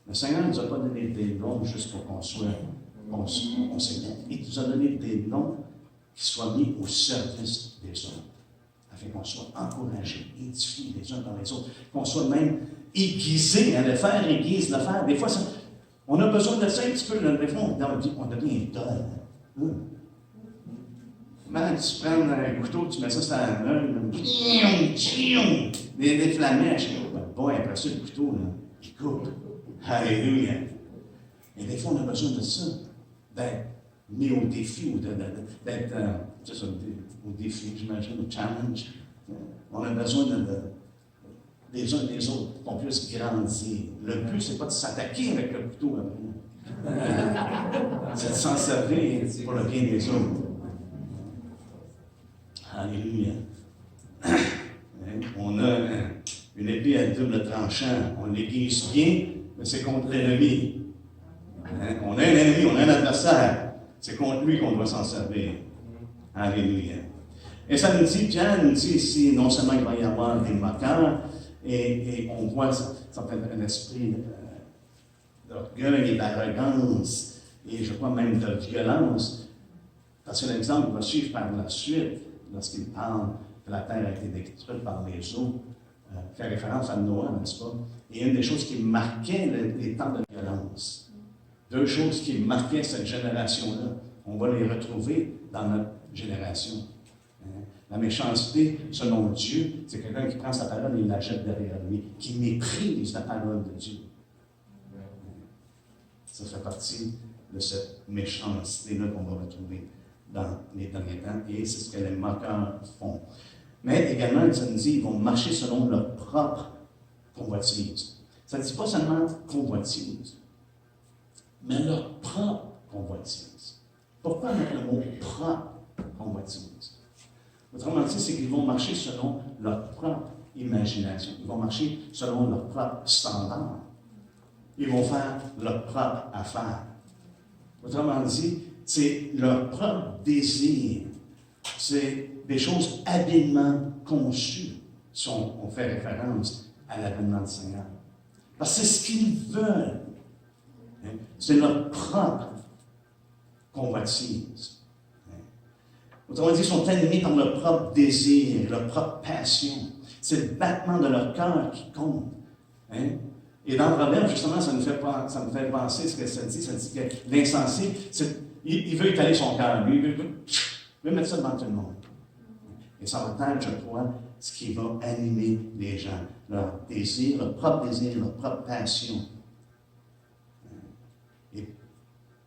Speaker 1: Le Seigneur ne nous a pas donné des dons juste pour qu'on s'aime. Il nous a donné des dons qui soient mis au service des autres, afin qu'on soit encouragés, édifiés les uns par les autres, qu'on soit même aiguisés à le faire, aiguise le faire. Des fois, on a besoin de ça un petit peu, des fois, on devient dol. Maintenant, tu prends un couteau, tu mets ça sur la main, des flamèches. Bon, après ça, le couteau, là, il coupe. Alléluia. Et des fois, on a besoin de ça, d'être mis au défi, ou d'être au défi, j'imagine, au challenge. On a besoin des uns et des autres, qu'on puisse grandir. Le but, ce n'est pas de s'attaquer avec le couteau après. C'est de s'en servir pour le bien des autres. Alléluia. On a une épée à double tranchant. On l'aiguise bien, mais c'est contre l'ennemi. On a un ennemi, on a un adversaire. C'est contre lui qu'on doit s'en servir. Alléluia. Et ça nous dit, Pierre nous dit ici, non seulement il va y avoir des moqueurs, et on voit ça fait un esprit d'orgueil et d'arrogance, et je crois même de violence. Parce que l'exemple va suivre par la suite, lorsqu'il parle que la terre a été détruite par les eaux, fait référence à Noah, n'est-ce pas? Et une des choses qui marquait les temps de violence, deux choses qui marquaient cette génération-là, on va les retrouver dans notre génération. La méchanceté, selon Dieu, c'est quelqu'un qui prend sa parole et il la jette derrière lui, qui méprise la parole de Dieu. Ça fait partie de cette méchanceté-là qu'on va retrouver dans les derniers temps, et c'est ce que les moqueurs font. Mais également, ça nous dit qu'ils vont marcher selon leur propre convoitise. Ça ne dit pas seulement convoitise, mais leur propre convoitise. Pourquoi mettre le mot propre convoitise? Autrement dit, c'est qu'ils vont marcher selon leur propre imagination. Ils vont marcher selon leur propre standard. Ils vont faire leur propre affaire. Autrement dit, c'est leur propre désir. C'est des choses habilement conçues si on fait référence à l'avènement du Seigneur. Parce que c'est ce qu'ils veulent. C'est leur propre convoitise. Autrement dit, ils sont animés par leur propre désir, leur propre passion. C'est le battement de leur cœur qui compte. Et dans le Proverbe, justement, ça me fait penser ce que ça dit. Ça dit que l'insensé, il veut étaler son cœur. Lui, il veut mettre ça devant tout le monde. Et ça va être, je crois, ce qui va animer les gens. Leur désir, leur propre passion. Et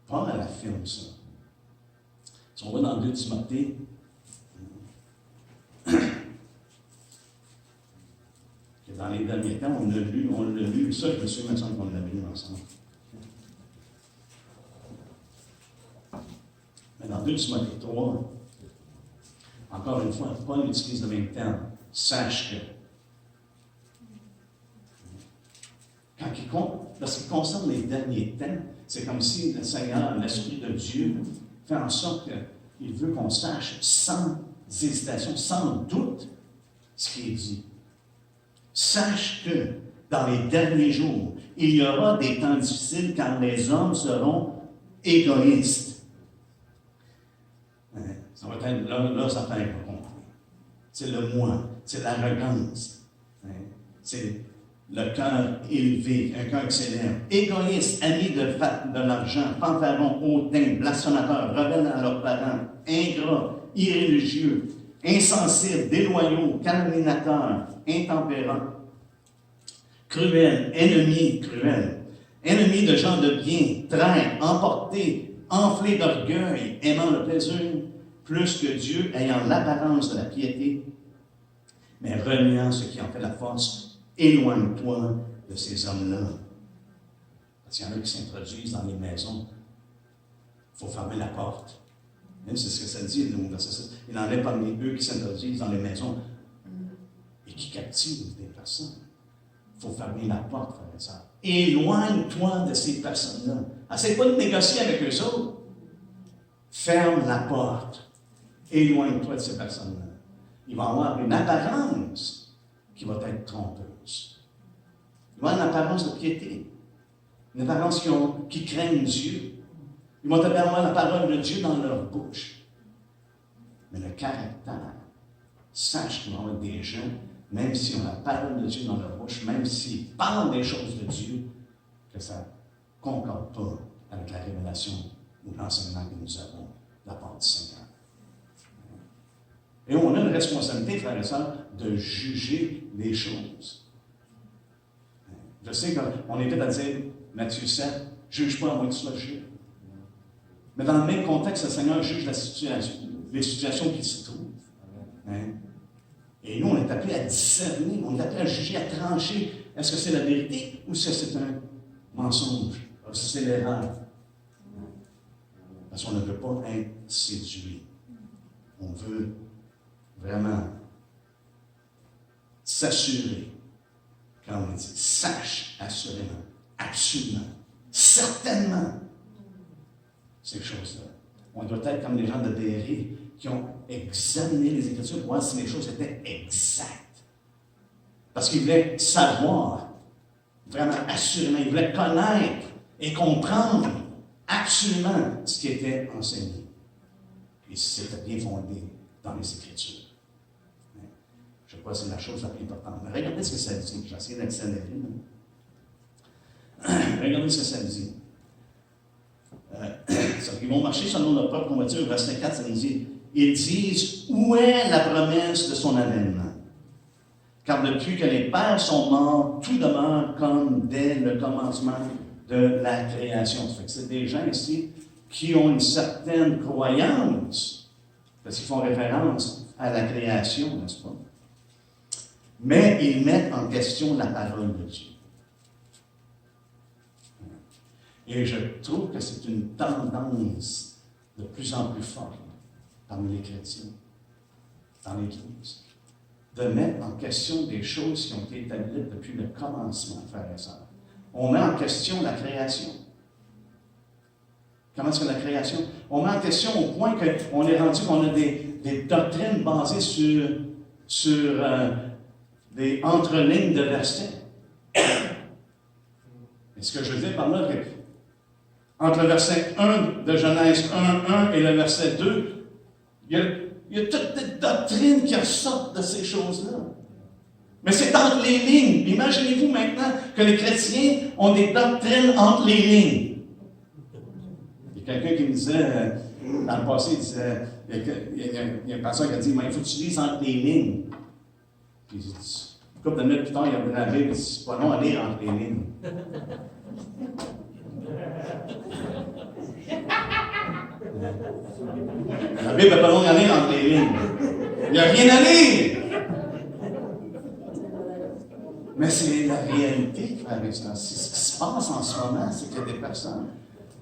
Speaker 1: Paul affirme ça. Si on va dans 2 Timothée, que dans les derniers temps, on l'a lu, ça, je me souviens, il me semble qu'on l'a lu ensemble. Mais dans 2 Timothée 3, encore une fois, Paul utilise le même terme. Sache que. Quand il lorsqu'il concerne les derniers temps, c'est comme si le Seigneur, l'Esprit de Dieu, fait en sorte qu'il veut qu'on sache sans hésitation, sans doute, ce qui est dit. Sache que dans les derniers jours, il y aura des temps difficiles quand les hommes seront égoïstes. Ça va être là ça fait pas compris. C'est le moi, c'est l'arrogance, c'est le cœur élevé, un cœur qui s'élève. Égoïste, ami de l'argent, fanfarons, hautains, blasphémateurs, rebelles à leurs parents, ingrats, irréligieux, insensibles, déloyaux, calomniateurs, intempérants, cruels, ennemis de gens de bien, traîtres, emportés, enflés d'orgueil, aimant le plaisir plus que Dieu, ayant l'apparence de la piété, mais reniant ce qui en fait la force. Éloigne-toi de ces hommes-là. Parce qu'il y en a qui s'introduisent dans les maisons. Il faut fermer la porte. Même c'est ce que ça dit, le verset 6. Il en est parmi eux qui s'introduisent dans les maisons et qui captivent des personnes. Il faut fermer la porte, frère et sœur. Éloigne-toi de ces personnes-là. Essaye pas de négocier avec eux autres. Ferme la porte. Éloigne-toi de ces personnes-là. Il va y avoir une apparence qui va être trompeuse. Il va y avoir une apparence de piété. Une apparence qui craignent Dieu. Ils vont avoir la parole de Dieu dans leur bouche. Mais le caractère, sache qu'il va y avoir des gens, même s'ils ont la parole de Dieu dans leur bouche, même s'ils parlent des choses de Dieu, que ça ne concorde pas avec la révélation ou l'enseignement que nous avons de la part du Seigneur. Et on a une responsabilité, frères et sœurs, de juger les choses. Je sais qu'on est vite à dire, Matthieu 7, juge pas à moins que tu sois jugé. Mais dans le même contexte, le Seigneur juge les situations qui se trouvent. Hein? Et nous, on est appelés à discerner, on est appelés à juger, à trancher. Est-ce que c'est la vérité ou est-ce que c'est un mensonge? Est-ce que c'est l'erreur? Parce qu'on ne veut pas être séduit. On veut vraiment s'assurer, quand on dit, sache assurément, absolument, certainement, ces choses-là. On doit être comme les gens de Béry qui ont examiné les Écritures pour voir si les choses étaient exactes. Parce qu'ils voulaient savoir, vraiment assurément, ils voulaient connaître et comprendre absolument ce qui était enseigné. Et si c'était bien fondé dans les Écritures. Je crois que c'est la chose la plus importante. Mais regardez ce que ça dit. J'ai essayé d'accélérer. Regardez ce que ça dit. Ils vont marcher selon leur propre convoiture. Verset 4, ça nous dit, ils disent, où est la promesse de son avènement? Car depuis que les pères sont morts, tout demeure comme dès le commencement de la création. C'est des gens ici qui ont une certaine croyance, parce qu'ils font référence à la création, n'est-ce pas? Mais ils mettent en question la parole de Dieu. Et je trouve que c'est une tendance de plus en plus forte parmi les chrétiens, dans l'Église, de mettre en question des choses qui ont été établies depuis le commencement, frères et sœurs. On met en question la création. Comment est-ce que la création? On met en question au point qu'on est rendu qu'on a des doctrines basées sur des entrelignes de versets. Et ce que je veux dire par là, entre le verset 1 de Genèse 1 et le verset 2, il y a toutes des doctrines qui ressortent de ces choses-là. Mais c'est entre les lignes. Imaginez-vous maintenant que les chrétiens ont des doctrines entre les lignes. Il y a quelqu'un qui me disait, dans le passé, il y a un pasteur qui a dit, il faut que tu lises entre les lignes. Puis, une couple de minutes plus tard, il a pris la Bible et dit, c'est pas long à lire entre les lignes. La Bible n'est pas longue à lire entre les lignes. Il n'y a rien à lire. Mais c'est la réalité, frère et sœurs. C'est ce qui se passe en ce moment, c'est qu'il y a des personnes.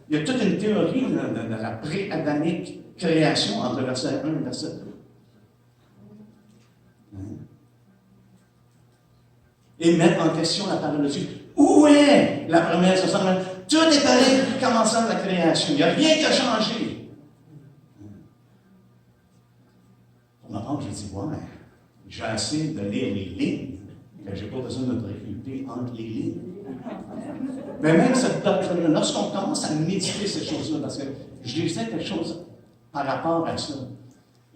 Speaker 1: Il y a toute une théorie de la pré-adamique création entre le verset 1 et le verset 2. Et mettre en question la parole de Dieu. Où est la promesse de Samuel? Tout est pareil depuis le commencement de la création. Il n'y a rien qui a changé. Pour ma part, je dis, ouais, j'ai assez de lire les lignes, que je n'ai pas besoin de difficulté entre les lignes. Mais même cette doctrine, lorsqu'on commence à méditer ces choses-là, parce que je lisais quelque chose par rapport à ça,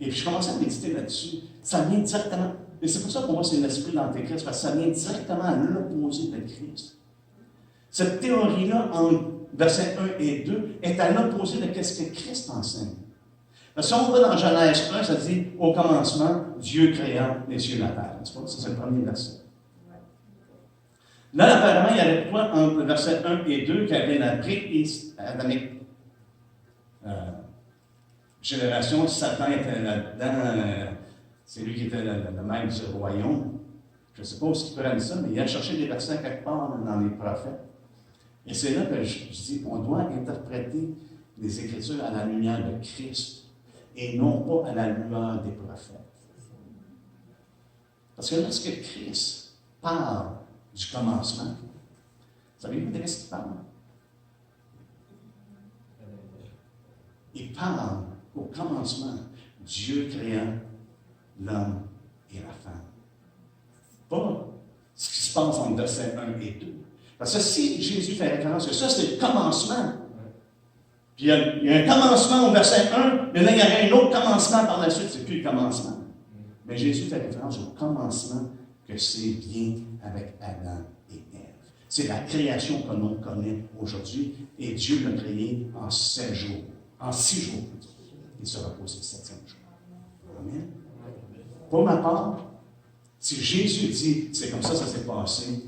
Speaker 1: et puis je commençais à méditer là-dessus, ça vient directement, et c'est pour ça que pour moi c'est l'esprit de l'Antéchrist, parce que ça vient directement à l'opposé de Christ. Cette théorie-là, en versets 1 et 2, est à l'opposé de ce que Christ enseigne. Parce que si on va dans Genèse 1, ça dit « Au commencement, Dieu créa les cieux et la terre ». Tu vois, ça c'est le premier verset. Là, apparemment, il y avait quoi entre le verset 1 et 2 qui avait la pré-adamique génération. Satan était là-dedans, c'est lui qui était le maître du royaume. Je ne sais pas où il prennent ça, mais il a cherché des versets quelque part dans les prophètes. Et c'est là que je dis, on doit interpréter les Écritures à la lumière de Christ et non pas à la lumière des prophètes. Parce que lorsque Christ parle du commencement, savez-vous de ce qu'il parle? Il parle au commencement, Dieu créa l'homme et la femme. Pas ce qui se passe entre versets 1 et 2. Parce que si Jésus fait référence à ça, c'est le commencement. Puis il y a un commencement au verset 1, mais là, il y aurait un autre commencement par la suite, c'est plus le commencement. Mais Jésus fait référence au commencement que c'est bien avec Adam et Ève. C'est la création que l'on connaît aujourd'hui, et Dieu l'a créé en 7 jours, en 6 jours. Il se repose le 7e jour. Amen. Pour ma part, si Jésus dit, c'est comme ça s'est passé,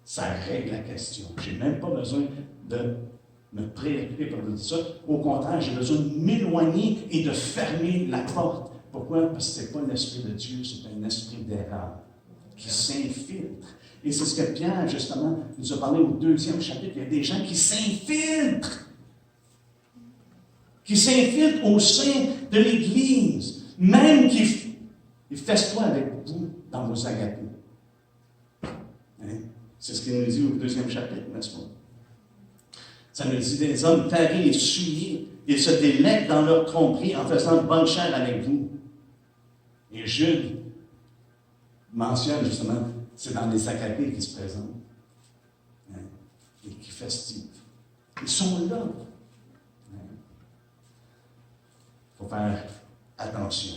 Speaker 1: ça règle la question. Je n'ai même pas besoin de me préoccuper par tout ça. Au contraire, j'ai besoin de m'éloigner et de fermer la porte. Pourquoi? Parce que ce n'est pas l'Esprit de Dieu, c'est un esprit d'erreur qui s'infiltre. Et c'est ce que Pierre, justement, nous a parlé au 2e chapitre. Il y a des gens qui s'infiltrent au sein de l'Église, même qui festoient avec vous dans vos agapés. Hein? C'est ce qu'il nous dit au 2e chapitre, n'est-ce pas? Ça nous dit des hommes taris et souillés, ils se délectent dans leur tromperie en faisant bonne chère avec vous. Et Jude mentionne justement, c'est dans les agapés qui se présentent, hein, et qui festivent. Ils sont là. Il faut faire attention.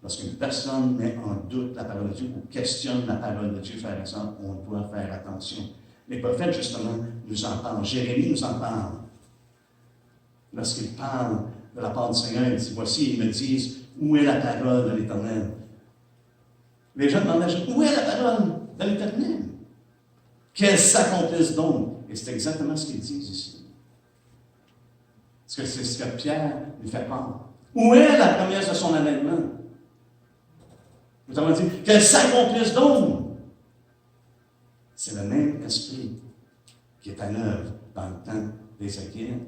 Speaker 1: Lorsqu'une personne met en doute la parole de Dieu ou questionne la parole de Dieu, frère et sœur, on doit faire attention. Les prophètes, justement, nous en parlent. Jérémie nous en parle. Lorsqu'il parle de la part du Seigneur, il dit, voici, ils me disent, où est la parole de l'Éternel? Les gens demandaient, où est la parole de l'Éternel? Qu'elle s'accomplisse donc. Et c'est exactement ce qu'ils disent ici. Parce que c'est ce que Pierre lui fait part. Où est la promesse de son avènement? Nous avons dit, qu'elle s'accomplisse donc. C'est le même esprit qui est à l'œuvre dans le temps d'Ézéchiel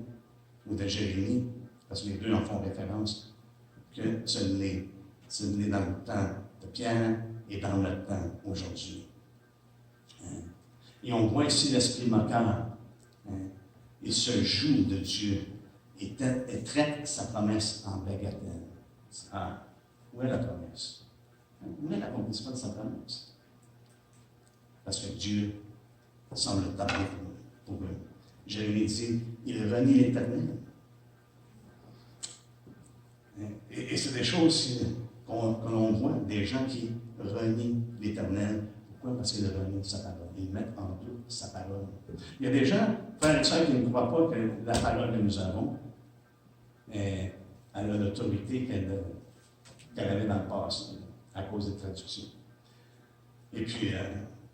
Speaker 1: ou de Jérémie, parce que les deux en font référence, que ce n'est dans le temps de Pierre et dans le temps aujourd'hui. Hein? Et on voit ici l'esprit moqueur. Hein? Il se joue de Dieu et traite sa promesse en bagatelle. Ah, où est la promesse? Où est l'accomplissement de sa promesse? Parce que Dieu semble tabler pour eux. Jérémie dit, il renie l'Éternel. Et c'est des choses que l'on voit, des gens qui renient l'Éternel. Pourquoi? Parce qu'ils renient sa parole. Ils mettent en doute sa parole. Il y a des gens, frères et sœurs, qui ne croient pas que la parole que nous avons, elle a l'autorité qu'elle avait dans le passé, à cause des traductions. Et puis,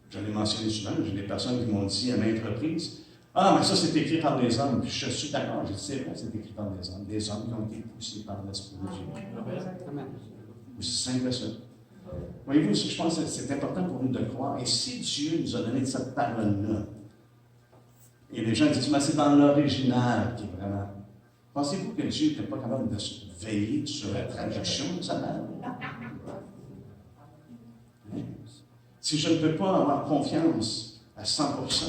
Speaker 1: je l'ai mentionné souvent, j'ai des personnes qui m'ont dit à maintes reprises, ah, mais ça, c'est écrit par des hommes. Puis je suis d'accord, je dis, c'est vrai, c'est écrit par des hommes qui ont été poussés par l'Esprit de Dieu. C'est simple que ça. Voyez-vous, je pense que c'est important pour nous de croire. Et si Dieu nous a donné cette parole-là, et les gens disent, mais c'est dans l'original qui est vraiment. Pensez-vous que Dieu n'était pas capable de veiller sur la traduction de sa parole? Si je ne peux pas avoir confiance à à 100%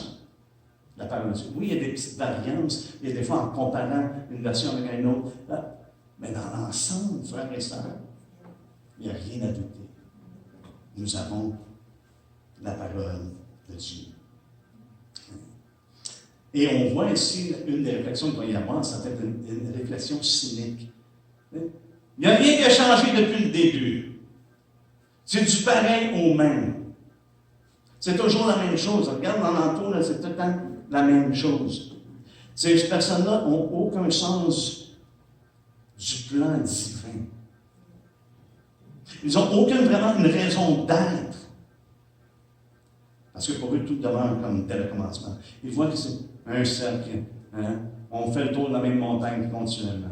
Speaker 1: la parole de Dieu. Oui, il y a des petites variances, il y a des fois en comparant une version avec une autre, mais dans l'ensemble, frères et sœurs, il n'y a rien à douter. Nous avons la parole de Dieu. Et on voit ici une des réflexions qu'il va y avoir, ça peut être une réflexion cynique. Il n'y a rien qui a changé depuis le début. C'est du pareil au même. C'est toujours la même chose. Regarde dans l'entour, c'est tout le temps la même chose. Ces personnes-là n'ont aucun sens du plan divin. Ils n'ont aucune vraiment une raison d'être. Parce que pour eux, tout demeure comme tel commencement. Ils voient que c'est un cercle. Hein? On fait le tour de la même montagne continuellement.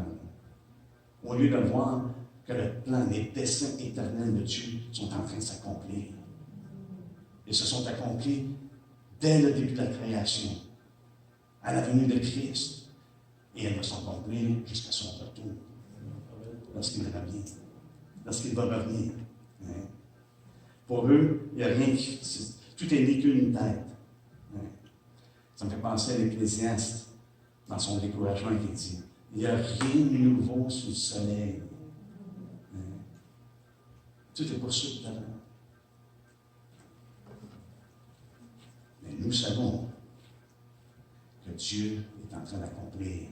Speaker 1: Au lieu de voir que le plan, les desseins éternels de Dieu sont en train de s'accomplir. Ils se sont accomplis dès le début de la création, à la venue de Christ. Et elles vont s'accomplir jusqu'à son retour. Lorsqu'il revient. Lorsqu'il va revenir. Hein? Pour eux, il n'y a rien qui... Tout est né qu'une tête. Hein? Ça me fait penser à l'Ecclésiaste, dans son découragement, qui dit « Il n'y a rien de nouveau sous le soleil. Hein? » Tout est poursuivi tout à l'heure. Mais nous savons que Dieu est en train d'accomplir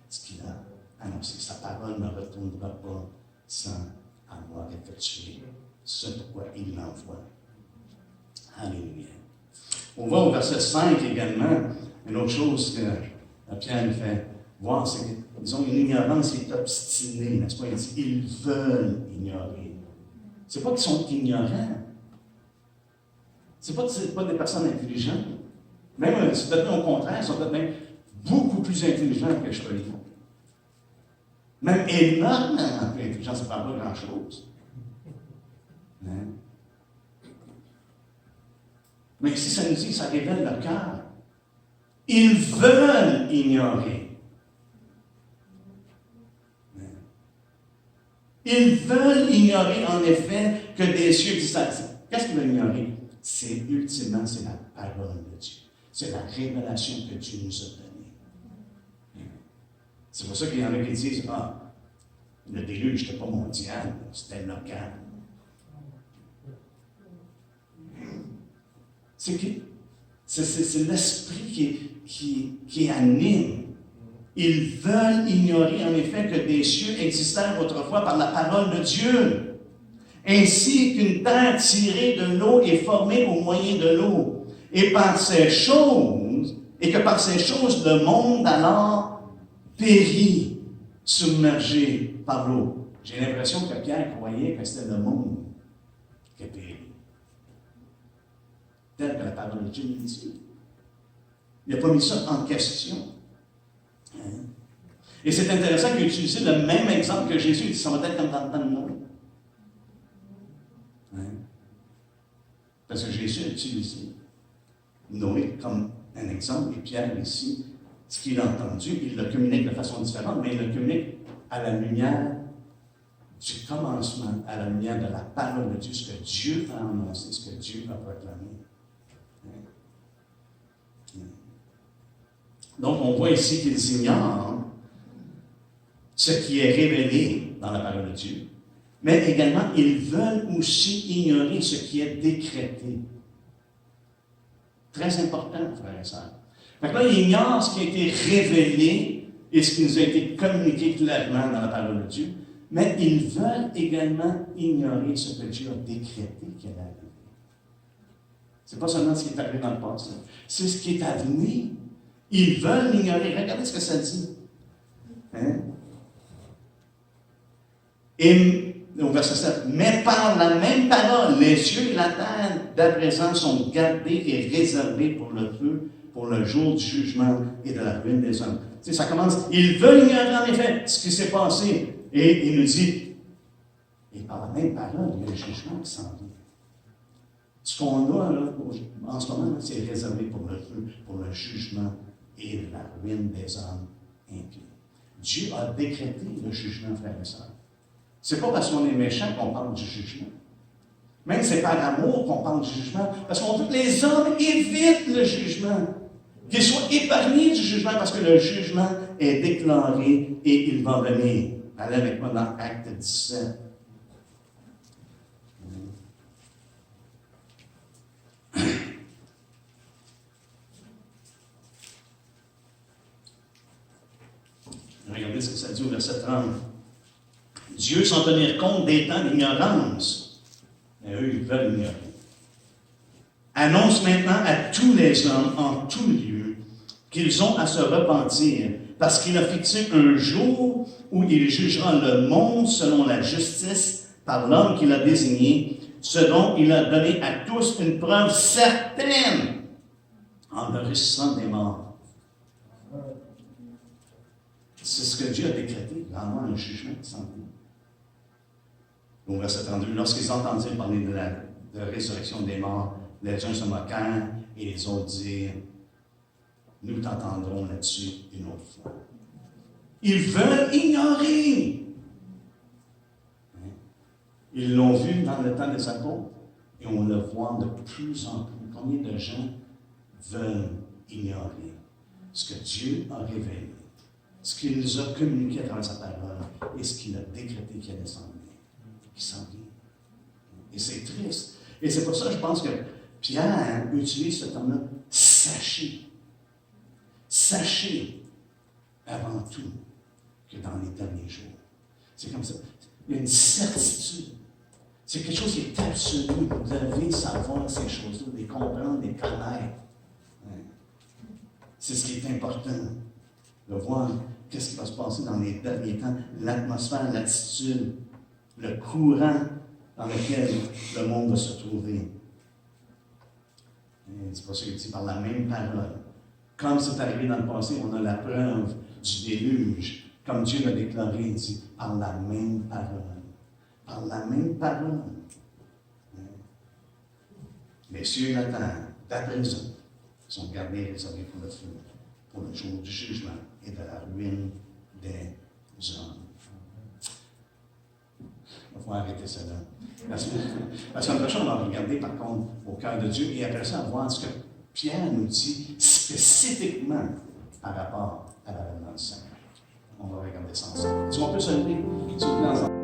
Speaker 1: ce qu'il a annoncé. Sa parole ne retournera pas sans avoir effectué ce pourquoi il l'envoie. Alléluia. On voit au verset 5 également une autre chose que Pierre nous fait voir, c'est qu'ils ont une ignorance qui est obstinée, n'est-ce pas? Il dit ils veulent ignorer. C'est pas qu'ils sont ignorants. C'est pas des personnes intelligentes. Même, c'est peut-être au contraire, ils sont peut-être même beaucoup plus intelligents que je peux dire. Même énormément plus intelligents, ça ne parle pas grand-chose. Hein? Mais ici, ça nous dit que ça révèle leur cœur. Ils veulent ignorer. Hein? Ils veulent ignorer, en effet, que des cieux existent. Qu'est-ce qu'ils veulent ignorer? C'est ultimement, c'est la parole de Dieu. C'est la révélation que Dieu nous a donnée. C'est pour ça qu'il y en a qui disent, le déluge n'était pas mondial, c'était local. C'est l'esprit qui anime. Ils veulent ignorer en effet que des cieux existèrent autrefois par la parole de Dieu, ainsi qu'une terre tirée de l'eau est formée au moyen de l'eau. Et que par ces choses, le monde alors périt, submergé par l'eau. J'ai l'impression que Pierre croyait que c'était le monde qui a péri. Tel que la parole de Dieu nous dit. Il n'a pas mis ça en question. Hein? Et c'est intéressant qu'il ait utilisé le même exemple que Jésus. Il dit, ça va être comme dans le temps de Noé. Hein? Parce que Jésus a utilisé Noé comme un exemple, et Pierre ici, ce qu'il a entendu, il le communique de façon différente, mais il le communique à la lumière du commencement, à la lumière de la parole de Dieu, ce que Dieu a annoncé, ce que Dieu a proclamé. Donc, on voit ici qu'ils ignorent ce qui est révélé dans la parole de Dieu, mais également, ils veulent aussi ignorer ce qui est décrété. Très important, frères et sœurs. Fait que là, ils ignorent ce qui a été révélé et ce qui nous a été communiqué clairement dans la parole de Dieu, mais ils veulent également ignorer ce que Dieu a décrété qu'il allait arriver. Ce n'est pas seulement ce qui est arrivé dans le passé, c'est ce qui est à venir. Ils veulent l'ignorer. Regardez ce que ça dit. Hein? Et au verset 7, mais par la même parole, les cieux et la terre d'à présent sont gardés et réservés pour le feu, pour le jour du jugement et de la ruine des hommes. Tu sais, ça commence, ils veulent ignorer en effet ce qui s'est passé. Et il nous dit, et par la même parole, il y a le jugement qui s'en vient. Ce qu'on a là, en ce moment, c'est réservé pour le feu, pour le jugement et la ruine des hommes impies. Dieu a décrété le jugement, frères et sœurs. Ce n'est pas parce qu'on est méchant qu'on parle du jugement. Même c'est par amour qu'on parle du jugement, parce qu'on veut que les hommes évitent le jugement, qu'ils soient épargnés du jugement, parce que le jugement est déclaré et il va venir. Allez avec moi dans Acte 17. Regardez ce que ça dit au verset 30. Dieu, sans tenir compte des temps d'ignorance, et eux, ils veulent ignorer, annonce maintenant à tous les hommes, en tout lieu, qu'ils ont à se repentir, parce qu'il a fixé un jour où il jugera le monde selon la justice par l'homme qu'il a désigné, ce dont il a donné à tous une preuve certaine en le ressuscitant des morts. C'est ce que Dieu a décrété. Il va y avoir un jugement qui s'en vient. Au verset 32, lorsqu'ils entendirent parler de la résurrection des morts, les uns se moquèrent et les autres dirent, nous t'entendrons là-dessus une autre fois. Ils veulent ignorer. Ils l'ont vu dans le temps des apôtres et on le voit de plus en plus. Combien de gens veulent ignorer ce que Dieu a révélé, ce qu'il nous a communiqué à travers sa parole et ce qu'il a décrété qu'il allait s'en venir, qui s'en vient. Et c'est triste. Et c'est pour ça que je pense que Pierre utilise ce terme-là, sachez. Sachez avant tout que dans les derniers jours. C'est comme ça. Il y a une certitude. C'est quelque chose qui est absolu. Vous devez savoir ces choses-là, les comprendre, les connaître. C'est ce qui est important. De voir qu'est-ce qui va se passer dans les derniers temps, l'atmosphère, l'attitude, le courant dans lequel le monde va se trouver. Et c'est pour ça qu'il dit par la même parole. Comme c'est arrivé dans le passé, on a la preuve du déluge. Comme Dieu l'a déclaré, il dit par la même parole. Par la même parole. Les cieux et la terre, d'à présent, sont gardés et réservés pour le feu, pour le jour du jugement et de la ruine des hommes. Il faut arrêter ça là. Parce qu'en prochain, on va regarder par contre au cœur de Dieu et après ça, on va voir ce que Pierre nous dit spécifiquement par rapport à l'avènement du Seigneur. On va regarder ça ensemble. Si on peut se lever, s'il vous plaît, ensemble.